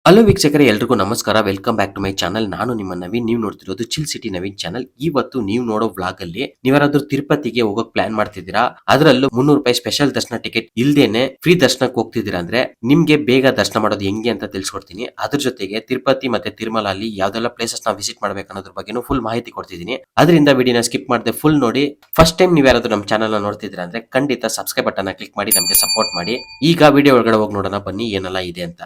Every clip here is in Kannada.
ಹಲೋ ವೀಕ್ಷಕರೇ, ಎಲ್ರಿಗೂ ನಮಸ್ಕಾರ. Welcome back to my channel. ನಾನು ನಿಮ್ಮ ನವೀನ್. ನೀವು ನೋಡ್ತಿರೋದು ಚಿಲ್ ಸಿಟಿ ನವೀನ್ ಚಾನಲ್. ಇವತ್ತು ನೀವು ನೋಡೋ ವ್ಲಾಗ್ ಅಲ್ಲಿ ನೀವ್ಯಾರಾದ್ರೂ ತಿರುಪತಿಗೆ ಹೋಗಕ್ ಪ್ಲಾನ್ ಮಾಡ್ತಿದ್ದೀರಾ, ಅದರಲ್ಲೂ ₹300 ಸ್ಪೆಷಲ್ ದರ್ಶನ ಟಿಕೆಟ್ ಇಲ್ದೇನೆ ಫ್ರೀ ದರ್ಶನಕ್ಕೆ ಹೋಗ್ತಿದ್ದೀರಾ ಅಂದ್ರೆ ನಿಮ್ಗೆ ಬೇಗ ದರ್ಶನ ಮಾಡೋದು ಹೆಂಗೆ ಅಂತ ತಿಳಿಸ್ಕೊಡ್ತೀನಿ. ಅದ್ರ ಜೊತೆಗೆ ತಿರುಪತಿ ಮತ್ತೆ ತಿರುಮಲ ಅಲ್ಲಿ ಯಾವ್ದೆಲ್ಲ ಪ್ಲೇಸಸ್ ನಾವು ವಿಸಿಟ್ ಮಾಡ್ಬೇಕು ಅನ್ನೋದ್ರ ಬಗ್ಗೆನೂ ಫುಲ್ ಮಾಹಿತಿ ಕೊಡ್ತಿದ್ದೀನಿ. ಅದರಿಂದ ವಿಡಿಯೋನ ಸ್ಕಿಪ್ ಮಾಡದೆ ಫುಲ್ ನೋಡಿ. ಫಸ್ಟ್ ಟೈಮ್ ನೀವು ಯಾರಾದ್ರೂ ನಮ್ಮ ಚಾನಲ್ ನೋಡ್ತಿದ್ದೀರಾ ಅಂದ್ರೆ ಖಂಡಿತ ಸಬ್ಸ್ಕ್ರೈಬ್ ಬಟನ್ ಕ್ಲಿಕ್ ಮಾಡಿ ನಮಗೆ ಸಪೋರ್ಟ್ ಮಾಡಿ. ಈಗ ವಿಡಿಯೋ ಒಳಗಡೆ ಹೋಗಿ ನೋಡೋಣ ಬನ್ನಿ ಏನೆಲ್ಲ ಇದೆ ಅಂತ.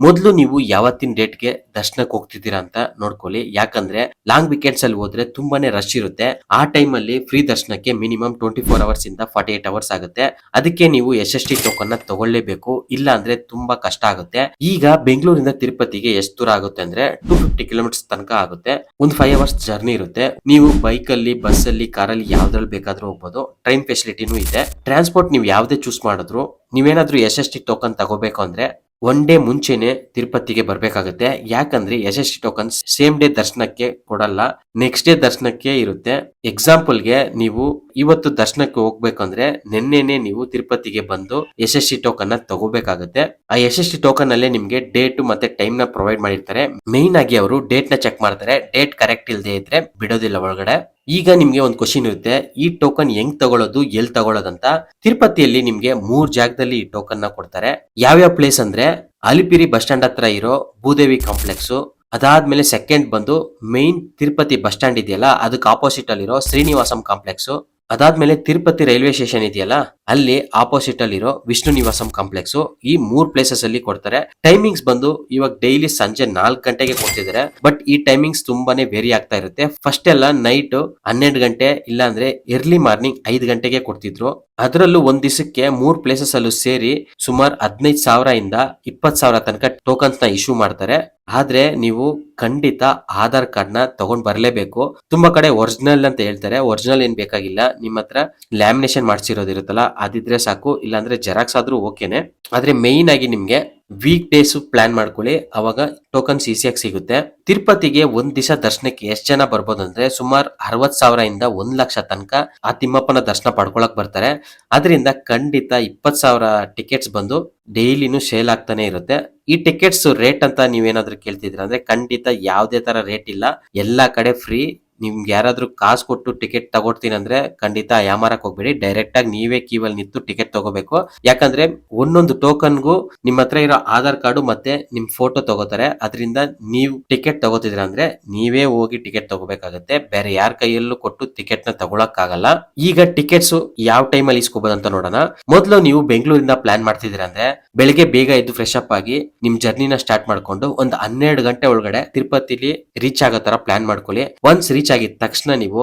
ಮೊದಲು ನೀವು ಯಾವತ್ತಿನ ಡೇಟ್ಗೆ ದರ್ಶನಕ್ಕೆ ಹೋಗ್ತಿದ್ದೀರಾ ಅಂತ ನೋಡ್ಕೊಳ್ಳಿ. ಯಾಕಂದ್ರೆ ಲಾಂಗ್ ವೀಕೆಂಡ್ಸ್ ಅಲ್ಲಿ ಹೋದ್ರೆ ತುಂಬಾನೇ ರಶ್ ಇರುತ್ತೆ. ಆ ಟೈಮ್ ಅಲ್ಲಿ ಫ್ರೀ ದರ್ಶನಕ್ಕೆ ಮಿನಿಮಮ್ 24 ಅವರ್ಸ್ ಇಂದ 48 ಅವರ್ಸ್ ಆಗುತ್ತೆ. ಅದಕ್ಕೆ ನೀವು SST ಟೋಕನ್ ನ ತಗೊಳ್ಳೇಬೇಕು, ಇಲ್ಲ ಅಂದ್ರೆ ತುಂಬಾ ಕಷ್ಟ ಆಗುತ್ತೆ. ಈಗ ಬೆಂಗಳೂರಿಂದ ತಿರುಪತಿಗೆ ಎಷ್ಟು ದೂರ ಆಗುತ್ತೆ ಅಂದ್ರೆ 250 ಕಿಲೋಮೀಟರ್ಸ್ ತನಕ ಆಗುತ್ತೆ. ಒಂದು 5 ಅವರ್ಸ್ ಜರ್ನಿ ಇರುತ್ತೆ. ನೀವು ಬೈಕ್ ಅಲ್ಲಿ, ಬಸ್ ಅಲ್ಲಿ, ಕಾರಲ್ಲಿ ಯಾವ್ದ್ರಲ್ಲಿ ಬೇಕಾದ್ರೂ ಹೋಗ್ಬೋದು. ಟ್ರೈನ್ ಫೆಸಿಲಿಟಿನೂ ಇದೆ. ಟ್ರಾನ್ಸ್ಪೋರ್ಟ್ ನೀವು ಯಾವ್ದೇ ಚೂಸ್ ಮಾಡಿದ್ರು, ನೀವೇನಾದ್ರೂ SST ಟೋಕನ್ ತಗೋಬೇಕು ಅಂದ್ರೆ ಒನ್ ಡೇ ಮುಂಚೆನೆ ತಿರುಪತಿಗೆ ಬರ್ಬೇಕಾಗುತ್ತೆ. ಯಾಕಂದ್ರೆ SST ಟೋಕನ್ ಸೇಮ್ ಡೇ ದರ್ಶನಕ್ಕೆ ಕೊಡಲ್ಲ, ನೆಕ್ಸ್ಟ್ ಡೇ ದರ್ಶನಕ್ಕೆ ಇರುತ್ತೆ. ಎಕ್ಸಾಂಪಲ್ಗೆ ನೀವು ಇವತ್ತು ದರ್ಶನಕ್ಕೆ ಹೋಗ್ಬೇಕಂದ್ರೆ ನಿನ್ನೆನೆ ನೀವು ತಿರುಪತಿಗೆ ಬಂದು SST ಟೋಕನ್ ನ ತಗೋಬೇಕಾಗುತ್ತೆ. ಆ SST ಟೋಕನ್ ಅಲ್ಲೇ ನಿಮ್ಗೆ ಡೇಟ್ ಮತ್ತೆ ಟೈಮ್ ನ ಪ್ರೊವೈಡ್ ಮಾಡಿರ್ತಾರೆ. ಮೇನ್ ಆಗಿ ಅವರು ಡೇಟ್ ನ ಚೆಕ್ ಮಾಡ್ತಾರೆ. ಡೇಟ್ ಕರೆಕ್ಟ್ ಇಲ್ಲದೆ ಇದ್ರೆ ಬಿಡೋದಿಲ್ಲ ಒಳಗಡೆ. ಈಗ ನಿಮ್ಗೆ ಒಂದು ಕ್ವಶನ್ ಇರುತ್ತೆ, ಈ ಟೋಕನ್ ಹೆಂಗ್ ತಗೊಳ್ಳೋದು, ಎಲ್ಲಿ ತಗೊಳ್ಳೋದಂತ. ತಿರುಪತಿಯಲ್ಲಿ ನಿಮ್ಗೆ 3 ಜಾಗದಲ್ಲಿ ಈ ಟೋಕನ್ ನ ಕೊಡ್ತಾರೆ. ಯಾವ್ಯಾವ ಪ್ಲೇಸ್ ಅಂದ್ರೆ ಅಲಿಪಿರಿ ಬಸ್ ಸ್ಟ್ಯಾಂಡ್ ಹತ್ರ ಇರೋ ಭೂದೇವಿ ಕಾಂಪ್ಲೆಕ್ಸ್, ಅದಾದ್ಮೇಲೆ ಸೆಕೆಂಡ್ ಬಂದು ಮೈನ್ ತಿರುಪತಿ ಬಸ್ ಸ್ಟ್ಯಾಂಡ್ ಇದೆಯಲ್ಲ ಅದಕ್ಕೆ ಆಪೋಸಿಟ್ ಅಲ್ಲಿರೋ ಶ್ರೀನಿವಾಸಂ ಕಾಂಪ್ಲೆಕ್ಸ್, ಅದಾದ್ಮೇಲೆ ತಿರುಪತಿ ರೈಲ್ವೆ ಸ್ಟೇಷನ್ ಇದೆಯಲ್ಲ ಅಲ್ಲಿ ಆಪೋಸಿಟ್ ಅಲ್ಲಿರೋ ವಿಷ್ಣು ನಿವಾಸಂ ಕಾಂಪ್ಲೆಕ್ಸ್. ಈ 3 ಪ್ಲೇಸಸ್ ಅಲ್ಲಿ ಕೊಡ್ತಾರೆ. ಟೈಮಿಂಗ್ಸ್ ಬಂದು ಇವಾಗ ಡೈಲಿ ಸಂಜೆ 4 ಗಂಟೆಗೆ ಕೊಡ್ತಿದ್ದಾರೆ. ಬಟ್ ಈ ಟೈಮಿಂಗ್ಸ್ ತುಂಬಾನೇ ವೇರಿ ಆಗ್ತಾ ಇರುತ್ತೆ. ಫಸ್ಟ್ ಎಲ್ಲ ನೈಟ್ 12 ಗಂಟೆ ಇಲ್ಲ ಅಂದ್ರೆ ಎರ್ಲಿ ಮಾರ್ನಿಂಗ್ 5 ಗಂಟೆಗೆ ಕೊಡ್ತಿದ್ರು. ಅದರಲ್ಲೂ ಒಂದ್ ದಿವಸಕ್ಕೆ 3 ಪ್ಲೇಸಸ್ ಅಲ್ಲೂ ಸೇರಿ ಸುಮಾರು 15,000 ಇಂದ 20,000 ತನಕ ಟೋಕನ್ಸ್ ನ ಇಶ್ಯೂ ಮಾಡ್ತಾರೆ. ಆದ್ರೆ ನೀವು ಖಂಡಿತ ಆಧಾರ್ ಕಾರ್ಡ್ ನ ತಗೊಂಡ್ ಬರ್ಲೇಬೇಕು. ತುಂಬಾ ಕಡೆ ಒರಿಜಿನಲ್ ಅಂತ ಹೇಳ್ತಾರೆ. ಒರಿಜಿನಲ್ ಏನ್ ಬೇಕಾಗಿಲ್ಲ, ನಿಮ್ಮ ಹತ್ರ ಲ್ಯಾಮಿನೇಷನ್ ಮಾಡ್ಸಿರೋದಿರುತ್ತಲ್ಲ ಅದಿದ್ರೆ ಸಾಕು, ಇಲ್ಲಾಂದ್ರೆ ಜೆರಾಕ್ಸ್ ಆದ್ರೂ ಓಕೆನೆ. ಆದ್ರೆ ಮೇನ್ ಆಗಿ ನಿಮ್ಗೆ ವೀಕ್ ಡೇಸ್ ಪ್ಲಾನ್ ಮಾಡ್ಕೊಳ್ಳಿ, ಅವಾಗ ಟೋಕನ್ಸ್ ಈಸಿಯಾಗಿ ಸಿಗುತ್ತೆ. ತಿರುಪತಿಗೆ ಒಂದ್ ದಿವಸ ದರ್ಶನಕ್ಕೆ ಎಷ್ಟ್ ಜನ ಬರ್ಬೋದು ಅಂದ್ರೆ ಸುಮಾರು 60,000 ಇಂದ 1,00,000 ತನಕ ಆ ತಿಮ್ಮಪ್ಪನ ದರ್ಶನ ಪಡ್ಕೊಳಕ್ ಬರ್ತಾರೆ. ಅದರಿಂದ ಖಂಡಿತ 20,000 ಟಿಕೆಟ್ಸ್ ಬಂದು ಡೈಲಿನೂ ಸೇಲ್ ಆಗ್ತಾನೆ ಇರುತ್ತೆ. ಈ ಟಿಕೆಟ್ಸ್ ರೇಟ್ ಅಂತ ನೀವೇನಾದ್ರೂ ಕೇಳ್ತಿದ್ರ ಅಂದ್ರೆ ಖಂಡಿತ ಯಾವ್ದೇ ತರ ರೇಟ್ ಇಲ್ಲ, ಎಲ್ಲಾ ಕಡೆ ಫ್ರೀ. ನಿಮ್ಗೆ ಯಾರಾದ್ರೂ ಕಾಸು ಕೊಟ್ಟು ಟಿಕೆಟ್ ತಗೊಡ್ತೀನಿ ಅಂದ್ರೆ ಖಂಡಿತ ಯಾಮಾರಕ್ ಹೋಗ್ಬೇಡಿ. ಡೈರೆಕ್ಟ್ ಆಗಿ ನೀವೇ ಕ್ಯೂವಲ್ಲಿ ನಿಂತು ಟಿಕೆಟ್ ತಗೋಬೇಕು. ಯಾಕಂದ್ರೆ ಒಂದೊಂದು ಟೋಕನ್ಗೂ ನಿಮ್ಮ ಹತ್ರ ಇರೋ ಆಧಾರ್ ಕಾರ್ಡು ಮತ್ತೆ ನಿಮ್ ಫೋಟೋ ತಗೋತಾರೆ. ಅದರಿಂದ ನೀವು ಟಿಕೆಟ್ ತಗೋತಿದ್ರ ಅಂದ್ರೆ ನೀವೇ ಹೋಗಿ ಟಿಕೆಟ್ ತಗೋಬೇಕಾಗತ್ತೆ. ಬೇರೆ ಯಾರ ಕೈಯಲ್ಲೂ ಕೊಟ್ಟು ಟಿಕೆಟ್ ನ ತಗೊಳಕ್ ಆಗಲ್ಲ. ಈಗ ಟಿಕೆಟ್ಸ್ ಯಾವ ಟೈಮ್ ಅಲ್ಲಿ ಇಸ್ಕೋಬಹುದು ಅಂತ ನೋಡೋಣ. ಮೊದಲು ನೀವು ಬೆಂಗಳೂರಿಂದ ಪ್ಲಾನ್ ಮಾಡ್ತಿದ್ದೀರ ಅಂದ್ರೆ ಬೆಳಿಗ್ಗೆ ಬೇಗ ಎದ್ದು ಫ್ರೆಶ್ ಅಪ್ ಆಗಿ ನಿಮ್ ಜರ್ನಿನ ಸ್ಟಾರ್ಟ್ ಮಾಡ್ಕೊಂಡು ಒಂದು 12 ಗಂಟೆ ಒಳಗಡೆ ತಿರುಪತಿಲಿ ರೀಚ್ ಆಗೋ ತರ ಪ್ಲಾನ್ ಮಾಡ್ಕೊಳ್ಳಿ. ಒನ್ಸ್ ರೀಚ್ ಆಗಿದ ತಕ್ಷಣ ನೀವು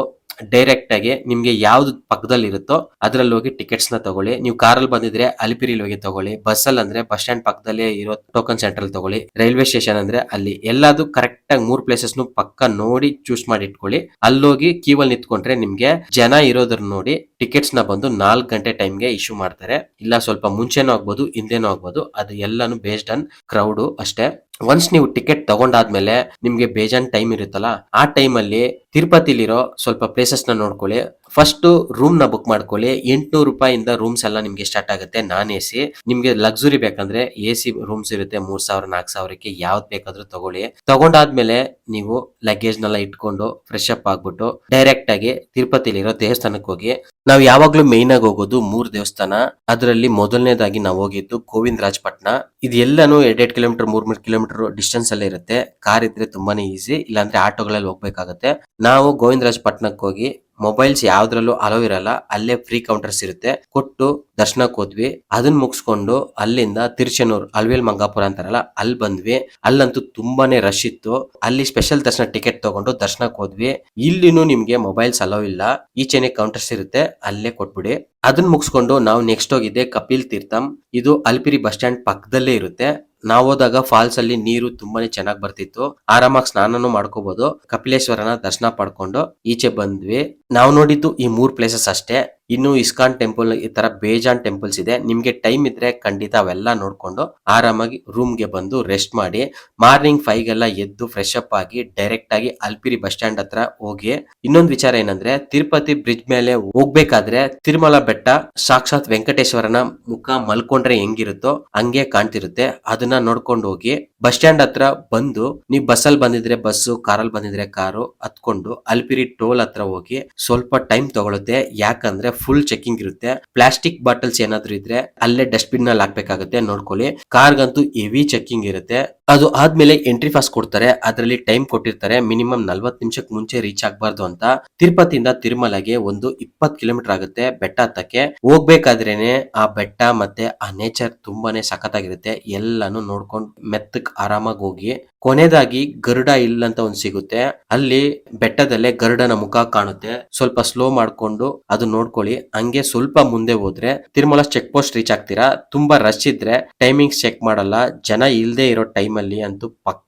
ಡೈರೆಕ್ಟ್ ಆಗಿ ನಿಮ್ಗೆ ಯಾವ್ದು ಪಕ್ಕದಲ್ಲಿ ಇರುತ್ತೋ ಅದ್ರಲ್ಲಿ ಹೋಗಿ ಟಿಕೆಟ್ಸ್ ನ ತಗೊಳ್ಳಿ. ನೀವು ಕಾರಲ್ಲಿ ಬಂದಿದ್ರೆ ಅಲಿಪಿರಿಲಿ ಹೋಗಿ ತಗೊಳ್ಳಿ. ಬಸ್ ಅಲ್ಲಿ ಅಂದ್ರೆ ಬಸ್ ಸ್ಟ್ಯಾಂಡ್ ಪಕ್ಕದಲ್ಲೇ ಇರೋ ಟೋಕನ್ ಸೆಂಟರ್ ತಗೊಳ್ಳಿ. ರೈಲ್ವೆ ಸ್ಟೇಷನ್ ಅಂದ್ರೆ ಅಲ್ಲಿ ಎಲ್ಲಾದು ಕರೆಕ್ಟ್ ಆಗಿ 3 ಪ್ಲೇಸಸ್ ಪಕ್ಕ ನೋಡಿ ಚೂಸ್ ಮಾಡಿ ಇಟ್ಕೊಳ್ಳಿ. ಅಲ್ಲೋಗಿ ಕ್ಯೂ ಅಲ್ಲಿ ನಿಂತ್ಕೊಂಡ್ರೆ ನಿಮ್ಗೆ ಜನ ಇರೋದ್ರ ನೋಡಿ ಟಿಕೆಟ್ಸ್ ನ ಬಂದು 4 ಗಂಟೆ ಟೈಮ್ಗೆ ಇಶ್ಯೂ ಮಾಡ್ತಾರೆ. ಇಲ್ಲ ಸ್ವಲ್ಪ ಮುಂಚೆನೂ ಆಗ್ಬೋದು, ಹಿಂದೆನೂ ಆಗ್ಬೋದು. ಅದು ಎಲ್ಲಾನು ಬೇಸ್ಡ್ ಆನ್ ಕ್ರೌಡ್ ಅಷ್ಟೇ. ಒನ್ಸ್ ನೀವು ಟಿಕೆಟ್ ತಗೊಂಡಾದ್ಮೇಲೆ ನಿಮ್ಗೆ ಬೇಜಾನ್ ಟೈಮ್ ಇರುತ್ತಲ್ಲ, ಆ ಟೈಮ್ ಅಲ್ಲಿ ತಿರುಪತಿಲಿರೋ ಸ್ವಲ್ಪ ಪ್ಲೇಸಸ್ ನ ನೋಡ್ಕೊಳ್ಳಿ. ಫಸ್ಟ್ ರೂಮ್ ನ ಬುಕ್ ಮಾಡ್ಕೊಳ್ಳಿ. 800 ರೂಪಾಯಿಂದ ರೂಮ್ಸ್ ಎಲ್ಲ ನಿಮ್ಗೆ ಸ್ಟಾರ್ಟ್ ಆಗುತ್ತೆ. ನಾನ್ AC. ನಿಮ್ಗೆ ಲಕ್ಸುರಿ ಬೇಕಂದ್ರೆ AC ರೂಮ್ಸ್ ಇರುತ್ತೆ 3,000 4,000ಕ್ಕೆ. ಯಾವ್ದು ಬೇಕಾದ್ರೂ ತಗೊಳ್ಳಿ. ತಗೊಂಡಾದ್ಮೇಲೆ ನೀವು ಲಗೇಜ್ ನೆಲ್ಲ ಇಟ್ಕೊಂಡು ಫ್ರೆಶ್ ಅಪ್ ಆಗ್ಬಿಟ್ಟು ಡೈರೆಕ್ಟ್ ಆಗಿ ತಿರುಪತಿಲಿರೋ ದೇವಸ್ಥಾನಕ್ಕೆ ಹೋಗಿ. ನಾವು ಯಾವಾಗ್ಲೂ ಮೇನ್ ಆಗಿ ಹೋಗೋದು 3 ದೇವಸ್ಥಾನ. ಅದರಲ್ಲಿ ಮೊದಲನೇದಾಗಿ ನಾವು ಹೋಗಿದ್ದು ಗೋವಿಂದರಾಜಪಟ್ನ. ಇದು ಎಲ್ಲಾನು 2 ಕಿಲೋಮೀಟರ್ 3 ಕಿಲೋಮೀಟರ್ ಡಿಸ್ಟೆನ್ಸ್ ಅಲ್ಲೇ ಇರುತ್ತೆ. ಕಾರ್ ಇದ್ರೆ ತುಂಬಾನೇ ಈಸಿ, ಇಲ್ಲಾಂದ್ರೆ ಆಟೋಗಳಲ್ಲಿ ಹೋಗ್ಬೇಕಾಗತ್ತೆ. ನಾವು ಗೋವಿಂದರಾಜಪಟ್ನಕ್ಕೆ ಹೋಗಿ ಮೊಬೈಲ್ಸ್ ಯಾವ್ದ್ರಲ್ಲೂ ಅಲೋ ಇರಲ್ಲ. ಅಲ್ಲೇ ಫ್ರೀ ಕೌಂಟರ್ಸ್ ಇರುತ್ತೆ. ಕೊಟ್ಟು ದರ್ಶನಕ್ಕೆ ಹೋದ್ವಿ. ಅದನ್ನ ಮುಗಿಸ್ಕೊಂಡು ಅಲ್ಲಿಂದ ತಿರುಚೆನೂರ್ ಅಲ್ವೇಲ್ ಮಂಗಾಪುರ ಅಂತಾರಲ್ಲ ಅಲ್ಲಿ ಬಂದ್ವಿ. ಅಲ್ಲಂತೂ ತುಂಬಾನೇ ರಶ್ ಇತ್ತು. ಅಲ್ಲಿ ಸ್ಪೆಷಲ್ ದರ್ಶನ ಟಿಕೆಟ್ ತಗೊಂಡು ದರ್ಶನಕ್ಕೆ ಹೋದ್ವಿ. ಇಲ್ಲಿನೂ ನಿಮ್ಗೆ ಮೊಬೈಲ್ಸ್ ಅಲೋ ಇಲ್ಲ. ಈಚೆನೆ ಕೌಂಟರ್ಸ್ ಇರುತ್ತೆ, ಅಲ್ಲೇ ಕೊಟ್ಬಿಡಿ. ಅದನ್ನ ಮುಗಿಸ್ಕೊಂಡು ನಾವು ನೆಕ್ಸ್ಟ್ ಹೋಗಿದ್ದೆ ಕಪಿಲ್ ತೀರ್ಥಂ. ಇದು ಅಲ್ಪಿರಿ ಬಸ್ ಸ್ಟ್ಯಾಂಡ್ ಪಕ್ಕದಲ್ಲೇ ಇರುತ್ತೆ. ನಾವು ಹೋದಾಗ ಫಾಲ್ಸ್ ಅಲ್ಲಿ ನೀರು ತುಂಬಾನೇ ಚೆನ್ನಾಗಿ ಬರ್ತಿತ್ತು. ಆರಾಮಾಗಿ ಸ್ನಾನನೂ ಮಾಡ್ಕೋಬಹುದು. ಕಪಿಲೇಶ್ವರನ ದರ್ಶನ ಪಡ್ಕೊಂಡು ಈಚೆ ಬಂದ್ವಿ. ನಾವು ನೋಡಿದ್ದು ಈ 3 ಪ್ಲೇಸಸ್ ಅಷ್ಟೇ. ಇನ್ನು ಇಸ್ಕಾನ್ ಟೆಂಪಲ್ ಈ ತರ ಬೇಜಾನ್ ಟೆಂಪಲ್ಸ್ ಇದೆ. ನಿಮ್ಗೆ ಟೈಮ್ ಇದ್ರೆ ಖಂಡಿತ ಅವೆಲ್ಲ ನೋಡ್ಕೊಂಡು ಆರಾಮಾಗಿ ರೂಮ್ಗೆ ಬಂದು ರೆಸ್ಟ್ ಮಾಡಿ ಮಾರ್ನಿಂಗ್ 5 ಗೆಲ್ಲ ಎದ್ದು ಫ್ರೆಶ್ ಅಪ್ ಆಗಿ ಡೈರೆಕ್ಟ್ ಆಗಿ ಅಲ್ಪಿರಿ ಬಸ್ ಸ್ಟ್ಯಾಂಡ್ ಹತ್ರ ಹೋಗಿ. ಇನ್ನೊಂದು ವಿಚಾರ ಏನಂದ್ರೆ ತಿರುಪತಿ ಬ್ರಿಡ್ಜ್ ಮೇಲೆ ಹೋಗ್ಬೇಕಾದ್ರೆ ತಿರುಮಲ ಬೆಟ್ಟ ಸಾಕ್ಷಾತ್ ವೆಂಕಟೇಶ್ವರನ ಮುಖ ಮಲ್ಕೊಂಡ್ರೆ ಹೆಂಗಿರುತ್ತೋ ಹಂಗೆ ಕಾಣ್ತಿರುತ್ತೆ. ಅದನ್ನ ನೋಡ್ಕೊಂಡು ಹೋಗಿ ಬಸ್ ಸ್ಟ್ಯಾಂಡ್ ಹತ್ರ ಬಂದು ನೀವು ಬಸ್ಸಲ್ಲಿ ಬಂದಿದ್ರೆ ಬಸ್ಸು, ಕಾರಲ್ಲಿ ಬಂದಿದ್ರೆ ಕಾರು ಹತ್ಕೊಂಡು ಅಲ್ಪಿರಿ ಟೋಲ್ ಹತ್ರ ಹೋಗಿ ಸ್ವಲ್ಪ ಟೈಮ್ ತಗೊಳುತ್ತೆ. ಯಾಕಂದ್ರೆ ಫುಲ್ ಚೆಕಿಂಗ್ ಇರುತ್ತೆ. ಪ್ಲಾಸ್ಟಿಕ್ ಬಾಟಲ್ಸ್ ಏನಾದ್ರು ಇದ್ರೆ ಅಲ್ಲೇ ಡಸ್ಟ್ ಬಿನ್ ನಲ್ಲಿ ಹಾಕ್ಬೇಕಾಗುತ್ತೆ, ನೋಡ್ಕೊಳ್ಳಿ. ಕಾರ್ಗಂತೂ ಹೆವಿ ಚೆಕಿಂಗ್ ಇರುತ್ತೆ. ಅದು ಆದ್ಮೇಲೆ ಎಂಟ್ರಿ ಪಾಸ್ ಕೊಡ್ತಾರೆ. ಅದರಲ್ಲಿ ಟೈಮ್ ಕೊಟ್ಟಿರ್ತಾರೆ, ಮಿನಿಮಮ್ 40 ನಿಮಿಷಕ್ಕೆ ಮುಂಚೆ ರೀಚ್ ಆಗ್ಬಾರ್ದು ಅಂತ. ತಿರುಪತಿಯಿಂದ ತಿರುಮಲಗೆ ಒಂದು 20 ಕಿಲೋಮೀಟರ್ ಆಗುತ್ತೆ ಬೆಟ್ಟ ಹತ್ತಕ್ಕೆ. ಹೋಗ್ಬೇಕಾದ್ರೇನೆ ಆ ಬೆಟ್ಟ ಮತ್ತೆ ಆ ನೇಚರ್ ತುಂಬಾನೇ ಸಖತ್ತಾಗಿರುತ್ತೆ. ಎಲ್ಲಾನು ನೋಡ್ಕೊಂಡು ಮೆತ್ತಕ್ ಆರಾಮಾಗಿ ಹೋಗಿ. ಕೊನೆದಾಗಿ ಗರುಡ ಹಿಲ್ ಅಂತ ಒಂದ್ ಸಿಗುತ್ತೆ. ಅಲ್ಲಿ ಬೆಟ್ಟದಲ್ಲೇ ಗರುಡನ ಮುಖ ಕಾಣುತ್ತೆ. ಸ್ವಲ್ಪ ಸ್ಲೋ ಮಾಡ್ಕೊಂಡು ಅದು ನೋಡ್ಕೊಳ್ಳಿ. ಹಂಗೆ ಸ್ವಲ್ಪ ಮುಂದೆ ಹೋದ್ರೆ ತಿರುಮಲ ಚೆಕ್ ಪೋಸ್ಟ್ ರೀಚ್ ಆಗ್ತೀರಾ. ತುಂಬಾ ರಶ್ ಇದ್ರೆ ಟೈಮಿಂಗ್ಸ್ ಚೆಕ್ ಮಾಡಲ್ಲ. ಜನ ಇಲ್ದೇ ಇರೋ ಟೈಮ್ ಅಲ್ಲಿ ಅಂತೂ ಪಕ್ಕ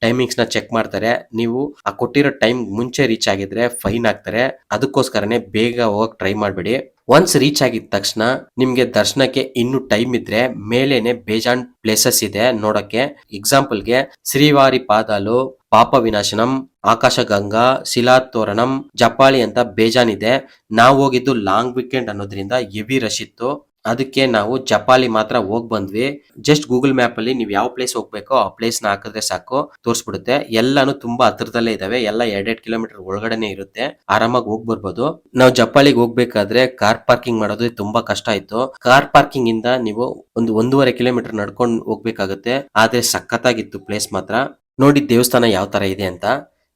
ಟೈಮಿಂಗ್ಸ್ ನ ಚೆಕ್ ಮಾಡ್ತಾರೆ. ನೀವು ಆ ಕೊಟ್ಟಿರೋ ಟೈಮ್ ಮುಂಚೆ ರೀಚ್ ಆಗಿದ್ರೆ ಫೈನ್ ಹಾಕ್ತಾರೆ. ಅದಕ್ಕೋಸ್ಕರನೇ ಬೇಗ ಹೋಗಕ್ ಟ್ರೈ ಮಾಡ್ಬೇಡಿ. ಒನ್ಸ್ ರೀಚ್ ಆಗಿದ ತಕ್ಷಣ ನಿಮ್ಗೆ ದರ್ಶನಕ್ಕೆ ಇನ್ನು ಟೈಮ್ ಇದ್ರೆ ಮೇಲೇನೆ ಬೇಜಾನ್ ಪ್ಲೇಸಸ್ ಇದೆ ನೋಡಕ್ಕೆ. ಎಕ್ಸಾಂಪಲ್ಗೆ ಶ್ರೀವಾರಿ ಪಾದಾಲು, ಪಾಪ ವಿನಾಶನಂ, ಆಕಾಶ ಗಂಗಾ, ಶಿಲಾತೋರಣಂ, ಜಪಾಳಿ ಅಂತ ಬೇಜಾನ್ ಇದೆ. ನಾವು ಹೋಗಿದ್ದು ಲಾಂಗ್ ವೀಕೆಂಡ್ ಅನ್ನೋದ್ರಿಂದ ಹೆವಿ ರಶ್ ಇತ್ತು. ಅದಕ್ಕೆ ನಾವು ಜಪಾಲಿ ಮಾತ್ರ ಹೋಗ್ ಬಂದ್ವಿ. ಜಸ್ಟ್ ಗೂಗಲ್ ಮ್ಯಾಪ್ ಅಲ್ಲಿ ನೀವು ಯಾವ ಪ್ಲೇಸ್ ಹೋಗ್ಬೇಕೋ ಆ ಪ್ಲೇಸ್ ನ ಹಾಕಿದ್ರೆ ಸಾಕು, ತೋರಿಸ್ಬಿಡುತ್ತೆ. ಎಲ್ಲಾನು ತುಂಬಾ ಹತ್ರದಲ್ಲೇ ಇದಾವೆ. ಎಲ್ಲ 2-2 ಕಿಲೋಮೀಟರ್ ಒಳಗಡೆನೆ ಇರುತ್ತೆ. ಆರಾಮಾಗಿ ಹೋಗ್ ಬರ್ಬೋದು. ನಾವು ಜಪಾಳಿಗೆ ಹೋಗ್ಬೇಕಾದ್ರೆ ಕಾರ್ ಪಾರ್ಕಿಂಗ್ ಮಾಡೋದು ತುಂಬಾ ಕಷ್ಟ ಆಯ್ತು. ಕಾರ್ ಪಾರ್ಕಿಂಗ್ ಇಂದ ನೀವು ಒಂದು 1.5 ಕಿಲೋಮೀಟರ್ ನಡ್ಕೊಂಡು ಹೋಗ್ಬೇಕಾಗುತ್ತೆ. ಆದ್ರೆ ಸಖತ್ತಾಗಿತ್ತು ಪ್ಲೇಸ್ ಮಾತ್ರ. ನೋಡಿ ದೇವಸ್ಥಾನ ಯಾವ ತರ ಇದೆ ಅಂತ.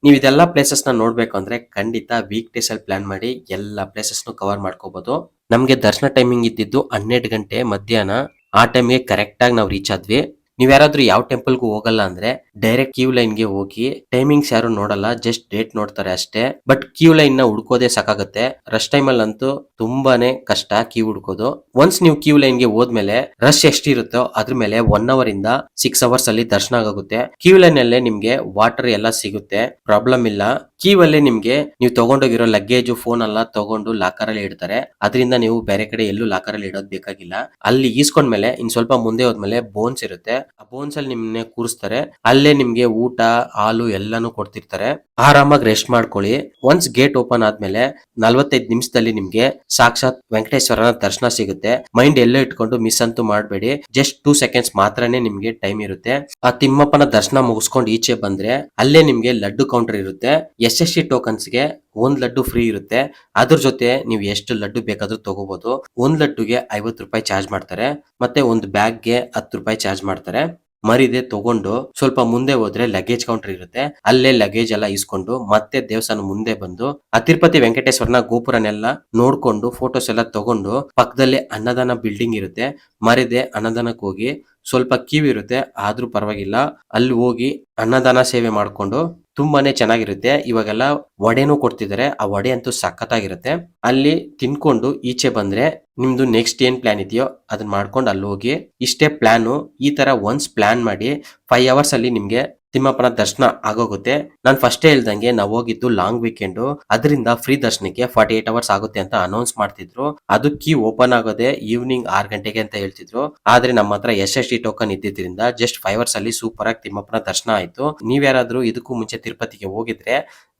ನೀವು ಇದೆಲ್ಲ ಪ್ಲೇಸಸ್ ನ ನೋಡ್ಬೇಕು ಅಂದ್ರೆ ಖಂಡಿತ ವೀಕ್ ಡೇಸ್ ಅಲ್ಲಿ ಪ್ಲಾನ್ ಮಾಡಿ ಎಲ್ಲಾ ಪ್ಲೇಸಸ್ ಕವರ್ ಮಾಡ್ಕೋಬಹುದು. ನಮ್ಗೆ ದರ್ಶನ ಟೈಮಿಂಗ್ ಇದ್ದಿದ್ದು 12 ಗಂಟೆ ಮಧ್ಯಾಹ್ನ. ಆ ಟೈಮ್ಗೆ ಕರೆಕ್ಟ್ ಆಗಿ ನಾವು ರೀಚ್ ಆದ್ವಿ. ನೀವ್ ಯಾರಾದ್ರೂ ಯಾವ ಟೆಂಪಲ್ಗೂ ಹೋಗಲ್ಲ ಅಂದ್ರೆ ಡೈರೆಕ್ಟ್ ಕ್ಯೂ ಲೈನ್ ಗೆ ಹೋಗಿ. ಟೈಮಿಂಗ್ಸ್ ಯಾರು ನೋಡಲ್ಲ, ಜಸ್ಟ್ ಡೇಟ್ ನೋಡ್ತಾರೆ ಅಷ್ಟೇ. ಬಟ್ ಕ್ಯೂ ಲೈನ್ ನ ಹುಡ್ಕೋದೇ ಸಾಕಾಗುತ್ತೆ. ರಶ್ ಟೈಮ್ ಅಲ್ಲಿ ಅಂತೂ ತುಂಬಾನೇ ಕಷ್ಟ ಕ್ಯೂ ಹುಡ್ಕೋದು. ಒನ್ಸ್ ನೀವು ಕ್ಯೂ ಲೈನ್ ಗೆ ಹೋದ್ಮೇಲೆ ರಶ್ ಎಷ್ಟಿರುತ್ತೋ ಅದ್ರ ಮೇಲೆ 1 ಅವರ್ ಇಂದ 6 ಅವರ್ಸ್ ಅಲ್ಲಿ ದರ್ಶನ ಆಗುತ್ತೆ. ಕ್ಯೂ ಲೈನ್ ಅಲ್ಲೇ ನಿಮ್ಗೆ ವಾಟರ್ ಎಲ್ಲ ಸಿಗುತ್ತೆ, ಪ್ರಾಬ್ಲಮ್ ಇಲ್ಲ. ಕ್ಯೂ ಅಲ್ಲೇ ನಿಮ್ಗೆ ನೀವು ತಗೊಂಡೋಗಿರೋ ಲಗೇಜ್, ಫೋನ್ ಎಲ್ಲ ತಗೊಂಡು ಲಾಕರ್ ಅಲ್ಲಿ ಇಡ್ತಾರೆ. ಅದರಿಂದ ನೀವು ಬೇರೆ ಕಡೆ ಎಲ್ಲೂ ಲಾಕರ್ ಅಲ್ಲಿ ಇಡೋದ್ ಬೇಕಾಗಿಲ್ಲ. ಅಲ್ಲಿ ಈಸ್ಕೊಂಡ್ಮೇಲೆ ಇನ್ ಸ್ವಲ್ಪ ಮುಂದೆ ಹೋದ್ಮೇಲೆ ಬೋನ್ಸ್ ಇರುತ್ತೆ. ಆ ಬೋನ್ಸ್ ಅಲ್ಲಿ ನಿಮ್ನೆ ಕೂರಿಸ್ತಾರೆ. ಅಲ್ಲೇ ನಿಮ್ಗೆ ಊಟ, ಹಾಲು ಎಲ್ಲಾನು ಕೊಡ್ತಿರ್ತಾರೆ. ಆರಾಮಾಗಿ ರೆಸ್ಟ್ ಮಾಡ್ಕೊಳ್ಳಿ. ಒನ್ಸ್ ಗೇಟ್ ಓಪನ್ ಆದ್ಮೇಲೆ 45 ನಿಮಿಷದಲ್ಲಿ ನಿಮ್ಗೆ ಸಾಕ್ಷಾತ್ ವೆಂಕಟೇಶ್ವರನ ದರ್ಶನ ಸಿಗುತ್ತೆ. ಮೈಂಡ್ ಎಲ್ಲೋ ಇಟ್ಕೊಂಡು ಮಿಸ್ ಅಂತೂ ಮಾಡಬೇಡಿ. ಜಸ್ಟ್ 2 ಸೆಕೆಂಡ್ಸ್ ಮಾತ್ರನೇ ನಿಮ್ಗೆ ಟೈಮ್ ಇರುತ್ತೆ. ಆ ತಿಮ್ಮಪ್ಪನ ದರ್ಶನ ಮುಗಿಸ್ಕೊಂಡು ಈಚೆ ಬಂದ್ರೆ ಅಲ್ಲೇ ನಿಮ್ಗೆ ಲಡ್ಡು ಕೌಂಟರ್ ಇರುತ್ತೆ. SSC ಟೋಕನ್ಸ್ ಗೆ 1 ಲಡ್ಡು ಫ್ರೀ ಇರುತ್ತೆ. ಅದ್ರ ಜೊತೆ ನೀವು ಎಷ್ಟು ಲಡ್ಡು ಬೇಕಾದ್ರೂ ತಗೋಬಹುದು. 1 ಲಡ್ಡುಗೆ 50 ರೂಪಾಯಿ ಚಾರ್ಜ್ ಮಾಡ್ತಾರೆ. ಮತ್ತೆ ಒಂದು ಬ್ಯಾಗ್ಗೆ 10 ರೂಪಾಯಿ ಚಾರ್ಜ್ ಮಾಡ್ತಾರೆ. ಮರಿದೆ ತಗೊಂಡು ಸ್ವಲ್ಪ ಮುಂದೆ ಹೋದ್ರೆ ಲಗೇಜ್ ಕೌಂಟರ್ ಇರುತ್ತೆ. ಅಲ್ಲೇ ಲಗೇಜ್ ಎಲ್ಲ ಇಸ್ಕೊಂಡು ಮತ್ತೆ ದೇವಸ್ಥಾನ ಮುಂದೆ ಬಂದು ಆ ತಿರುಪತಿ ವೆಂಕಟೇಶ್ವರನ ಗೋಪುರನೆಲ್ಲ ನೋಡ್ಕೊಂಡು ಫೋಟೋಸ್ ಎಲ್ಲ ತಗೊಂಡು ಪಕ್ಕದಲ್ಲೇ ಅನ್ನದಾನ ಬಿಲ್ಡಿಂಗ್ ಇರುತ್ತೆ. ಮರಿದೆ ಅನ್ನದಾನಕ್ಕೆ ಹೋಗಿ. ಸ್ವಲ್ಪ ಕ್ಯೂ ಇರುತ್ತೆ ಆದ್ರೂ ಪರವಾಗಿಲ್ಲ. ಅಲ್ಲಿ ಹೋಗಿ ಅನ್ನದಾನ ಸೇವೆ ಮಾಡ್ಕೊಂಡು ತುಂಬಾನೇ ಚೆನ್ನಾಗಿರುತ್ತೆ. ಇವಾಗೆಲ್ಲ ವಡೆನೂ ಕೊಡ್ತಿದ್ದಾರೆ. ಆ ವಡೆ ಅಂತೂ ಸಖತ್ತಾಗಿರುತ್ತೆ. ಅಲ್ಲಿ ತಿನ್ಕೊಂಡು ಈಚೆ ಬಂದ್ರೆ ನಿಮ್ದು ನೆಕ್ಸ್ಟ್ ಏನ್ ಪ್ಲಾನ್ ಇದೆಯೋ ಅದನ್ನ ಮಾಡ್ಕೊಂಡು ಅಲ್ಲಿ ಹೋಗಿ. ಇಷ್ಟೇ ಪ್ಲಾನು. ಈ ತರ ಒನ್ಸ್ ಪ್ಲಾನ್ ಮಾಡಿ 5 ಅವರ್ಸ್ ಅಲ್ಲಿ ನಿಮ್ಗೆ ತಿಮ್ಮಪ್ಪನ ದರ್ಶನ ಆಗೋಗುತ್ತೆ. ನಾನು ಫಸ್ಟ್ ಹೇಳ್ದಂಗೆ ನಾವು ಹೋಗಿದ್ದು ಲಾಂಗ್ ವೀಕೆಂಡ್. ಅದರಿಂದ ಫ್ರೀ ದರ್ಶನಕ್ಕೆ 48 ಅವರ್ಸ್ ಆಗುತ್ತೆ ಅಂತ ಅನೌನ್ಸ್ ಮಾಡ್ತಿದ್ರು. ಅದು ಕ್ಯೂ ಓಪನ್ ಆಗೋದೆ ಈವ್ನಿಂಗ್ 6 ಗಂಟೆಗೆ ಅಂತ ಹೇಳ್ತಿದ್ರು. ಆದ್ರೆ ನಮ್ಮ ಹತ್ರ SST ಟೋಕನ್ ಇದ್ದಿದ್ರಿಂದ ಜಸ್ಟ್ 5 ಅವರ್ಸ್ ಅಲ್ಲಿ ಸೂಪರ್ ಆಗಿ ತಿಮ್ಮಪ್ಪನ ದರ್ಶನ ಆಯ್ತು. ನೀವ್ ಯಾರಾದ್ರೂ ಇದಕ್ಕೂ ಮುಂಚೆ ತಿರುಪತಿಗೆ ಹೋಗಿದ್ರೆ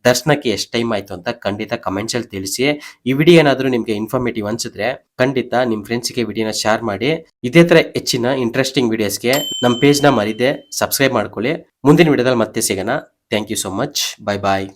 ದರ್ಶನಕ್ಕೆ ಎಷ್ಟು ಟೈಮ್ ಆಯ್ತು ಅಂತ ಖಂಡಿತ ಕಮೆಂಟ್ಸ್ ಅಲ್ಲಿ ತಿಳಿಸಿ. ಈ ವಿಡಿಯೋ ಏನಾದ್ರೂ ನಿಮ್ಗೆ ಇನ್ಫಾರ್ಮೇಟಿವ್ ಅನ್ಸಿದ್ರೆ ಖಂಡಿತ ನಿಮ್ ಫ್ರೆಂಡ್ಸ್ ಗೆ ವಿಡಿಯೋನ ಶೇರ್ ಮಾಡಿ. ಇದೇ ತರ ಹೆಚ್ಚಿನ ಇಂಟ್ರೆಸ್ಟಿಂಗ್ ವಿಡಿಯೋಸ್ಗೆ ನಮ್ಮ ಪೇಜ್ ನ ಮರಿದೆ ಸಬ್ಸ್ಕ್ರೈಬ್ ಮಾಡ್ಕೊಳ್ಳಿ. ಮುಂದಿನ ವಿಡಿಯೋದಲ್ಲಿ ಮತ್ತೆ ಸಿಗೋಣ. Thank you so much. Bye bye.